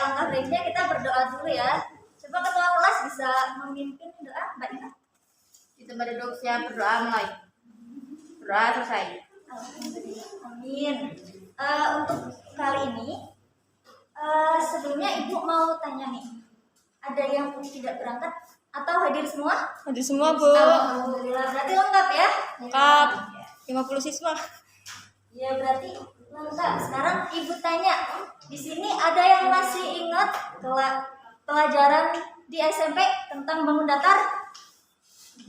alangkah baiknya kita berdoa dulu ya. Coba ketua kelas bisa memimpin doa, Mbak Ina. Kita berduduk siap berdoa mulai. Berdoa selesai. Alhamdulillah. Amin. Untuk kali ini sebelumnya Ibu mau tanya nih, ada yang tidak berangkat atau hadir semua? Hadir semua, Bu. Alhamdulillah, berarti lengkap ya? Lengkap. 50 siswa. Ya berarti lengkap. Sekarang Ibu tanya, di sini ada yang masih ingat pelajaran di SMP tentang bangun datar?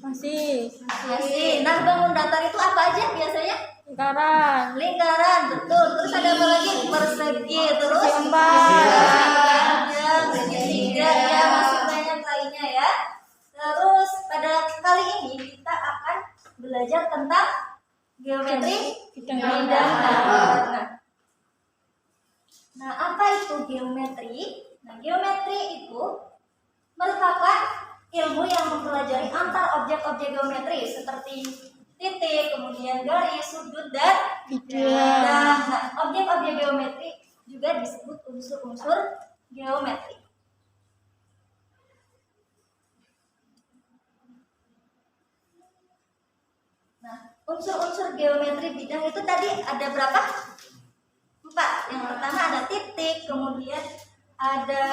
Masih. Masih. Nah, bangun datar itu apa aja biasanya? Lingkaran. Lingkaran, betul. Terus ada apa lagi? Persegi, terus Segitiga. segitiga, ya masih banyak lainnya ya. Terus pada kali ini kita akan belajar tentang geometri bidang datar. Nah, apa itu geometri? Nah, geometri itu merupakan ilmu yang mempelajari antar objek-objek geometri seperti titik, kemudian garis, sudut, dan bidang. Nah, objek-objek geometri juga disebut unsur-unsur geometri. Nah, unsur-unsur geometri bidang itu tadi ada berapa? 4. Yang pertama ada titik, kemudian ada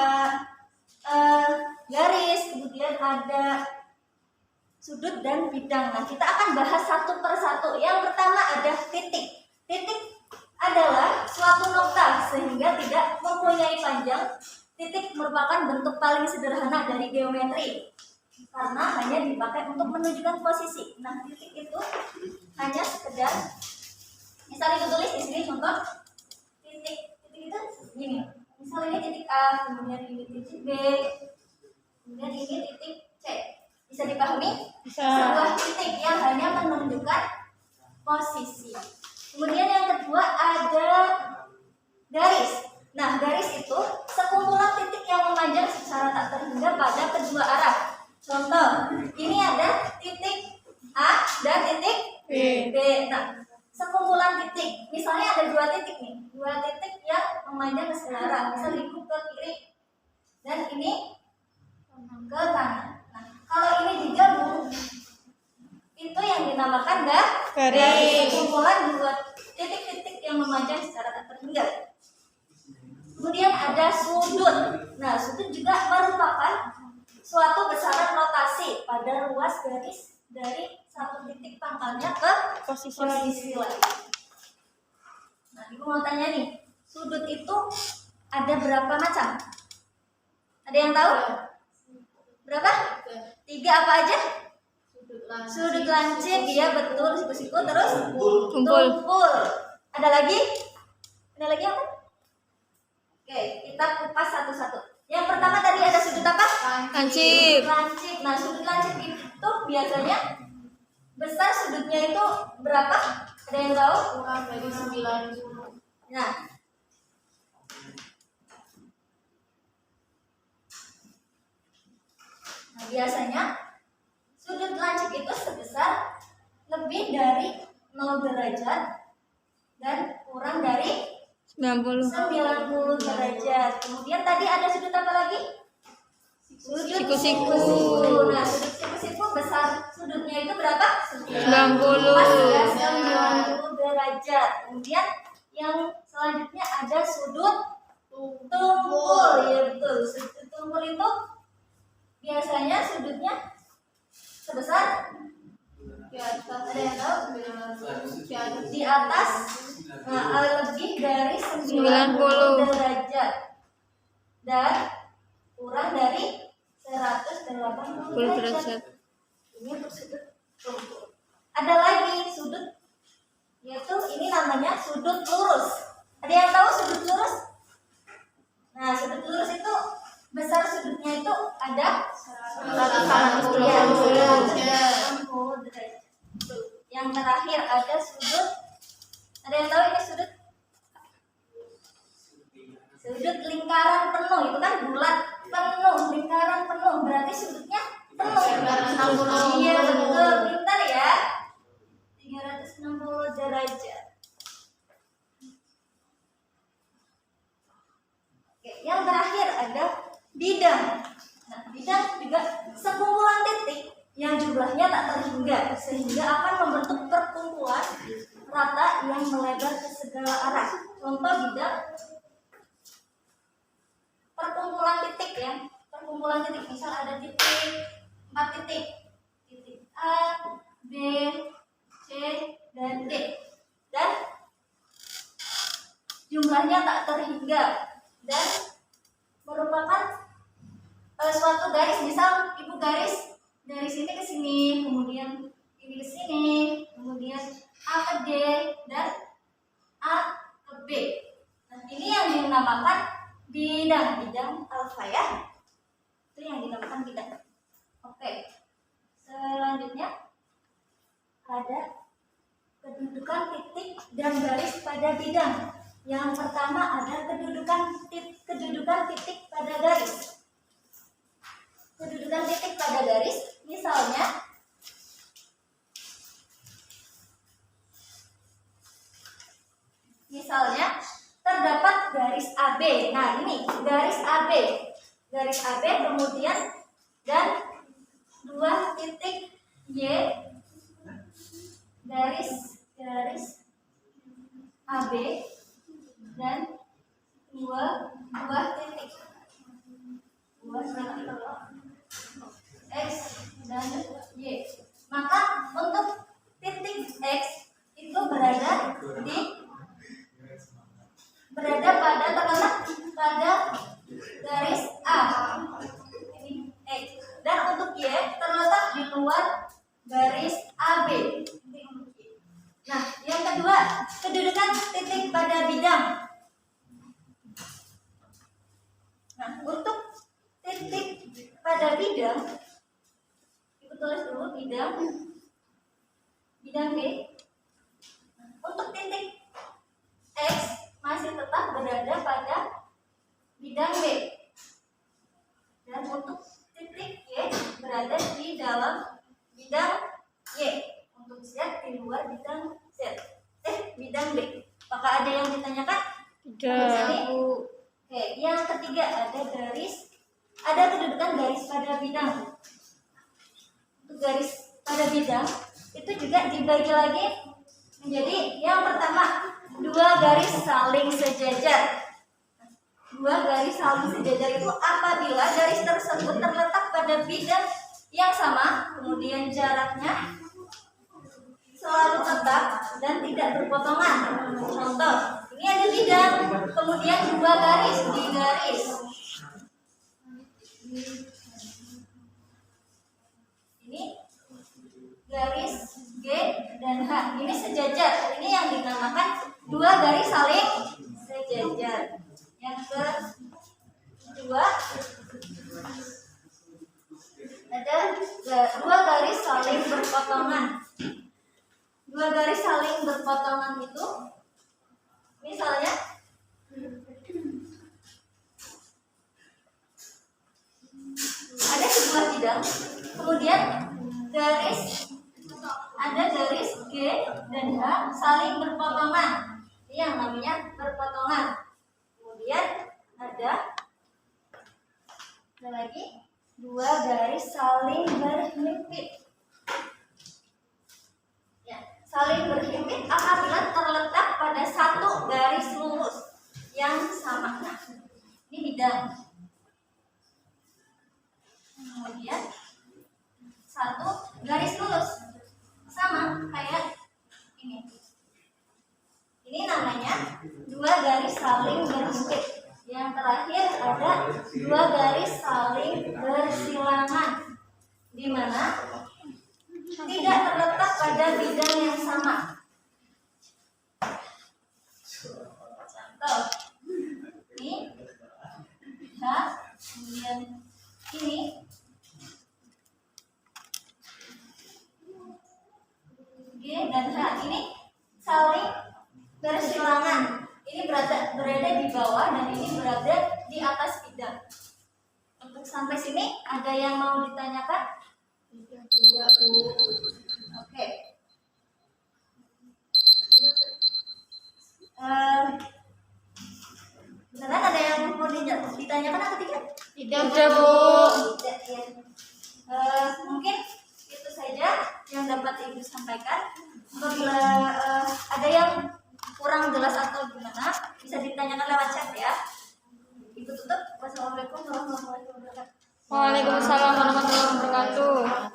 garis, kemudian ada sudut dan bidang. Nah, kita akan bahas satu persatu. Yang pertama ada titik. Titik adalah suatu nokta sehingga tidak mempunyai panjang. Titik merupakan bentuk paling sederhana dari geometri karena hanya dipakai untuk menunjukkan posisi. Nah, titik itu hanya sekedar, misalnya ditulis di sini contoh titik itu gini. Misal ini titik A, kemudian ini titik B, kemudian ini titik C. Bisa dipahami? Bisa. Sebuah titik yang hanya menunjukkan posisi. Kemudian yang kedua ada garis. Nah, garis itu sekumpulan titik yang memanjang secara tak terhingga pada kedua arah. Contoh, ini ada titik A dan titik B. Nah, sekumpulan titik. Misalnya ada 2 titik nih, 2 titik yang memanjang ke searah. Misal ibu ke kiri dan ini ke kanan. Nah, kalau ini digabung, itu yang dinamakan garis. Sekumpulan 2 titik-titik yang memanjang secara tak terhingga. Kemudian ada sudut. Nah, sudut juga merupakan suatu besaran rotasi pada ruas garis dari satu titik pangkalnya ke posisi lain. Nah, ibu mau tanya nih, sudut itu ada berapa macam? Ada yang tahu? Berapa? 3 apa aja? Sudut lancip, ya betul, siku-siku, terus tumpul. Ada lagi? Ada lagi apa? Oke, kita kupas satu-satu. Yang pertama tadi ada sudut apa? Lancip. Nah, sudut lancip itu biasanya besar sudutnya itu berapa? Ada yang tahu? Kurang dari 90. Nah, biasanya sudut lancip itu sebesar lebih dari 0 derajat dan kurang dari 90 derajat. Kemudian tadi ada sudut apa lagi? Sudut Siku-siku. Nah, sudut siku-siku besar sudutnya itu berapa? 90. Pas ya, 90 derajat. Kemudian yang selanjutnya ada sudut tumpul. Ya betul. Sudut tumpul itu biasanya sudutnya sebesar Di atas. Ada yang tahu? Di Di atas lebih dari 90 derajat dan kurang dari 180 derajat. Ini untuk sudut tumpul. Ada lagi sudut, yaitu ini namanya sudut lurus. Ada yang tahu sudut lurus? Nah, sudut lurus itu besar sudutnya itu ada 180 derajat. Yang terakhir ada sudut. Ada yang tahu ini sudut? Sudut lingkaran penuh, itu kan bulat penuh, lingkaran penuh, berarti sudutnya penuh. 360. Iya betul, pintar ya. 360 derajat. Oke, yang terakhir ada bidang. Nah, bidang juga sekumpulan titik yang jumlahnya tak terhingga sehingga akan membentuk perkumpulan rata yang melebar ke segala arah. Contoh bidang perkumpulan titik ya, perkumpulan titik misal ada titik 4 titik, titik A, B, C, dan D, dan jumlahnya tak terhingga dan merupakan suatu garis. Misal ibu garis dari sini ke sini, kemudian ini ke sini, kemudian A ke D dan A ke B. Nah, ini yang dinamakan bidang alfa ya. Itu yang dinamakan bidang. Oke. Selanjutnya ada kedudukan titik dan garis pada bidang. Yang pertama ada kedudukan titik pada garis. Kedudukan titik pada garis, misalnya terdapat garis AB. Nah, ini garis AB. Garis AB kemudian dan 2 titik Y, garis AB dan 2 titik X dan Y. Maka untuk titik X itu berada terletak pada garis A. Ini X. Dan untuk Y terletak di luar garis AB. Ini untuk Y. Nah, yang kedua, kedudukan titik pada bidang. Nah, untuk titik pada bidang, ibu tulis dulu bidang B. Untuk titik X masih tetap berada pada bidang B, dan untuk titik Y berada di dalam bidang Y, untuk Z di luar bidang bidang B. Apakah ada yang ditanyakan? Tidak. Oke, yang ketiga ada kedudukan garis pada bidang. Untuk garis pada bidang itu juga dibagi lagi menjadi yang pertama 2 garis saling sejajar. 2 garis saling sejajar itu apabila garis tersebut terletak pada bidang yang sama, kemudian jaraknya selalu tetap dan tidak berpotongan. Contoh, ini ada bidang, kemudian 2 garis di garis. Ini garis G dan H. Ini sejajar. Ini yang dinamakan 2 garis saling sejajar. Yang kedua ada 2 garis saling berpotongan. 2 garis saling berpotongan itu misalnya ada sebuah bidang, kemudian ada garis G dan H saling berpotongan. Ini yang namanya berpotongan. Kemudian ada lagi 2 garis saling berhimpit. Ya, saling berhimpit apabila terletak pada 1 garis lurus yang sama. Nah, ini bidang. Kemudian 1 garis lurus sama kayak ini. Ini namanya 2 garis saling berhimpit. Yang terakhir ada 2 garis saling bersilangan, di mana tidak terletak pada bidang yang sama. Contoh, ini H, kemudian ini G dan H. Ini saling bersilangan. Ini berada di bawah dan ini berada di atas bidang. Untuk sampai sini ada yang mau ditanyakan? Oke. Beneran ada yang mau ditanyakan atau tidak? Tidak, Bu. Tidak, ya. Mungkin itu saja yang dapat Ibu sampaikan. Apabila ada yang kurang jelas atau gimana, bisa ditanyakan lewat chat ya. Ibu tutup. Wassalamualaikum warahmatullahi wabarakatuh. Waalaikumsalam warahmatullahi wabarakatuh.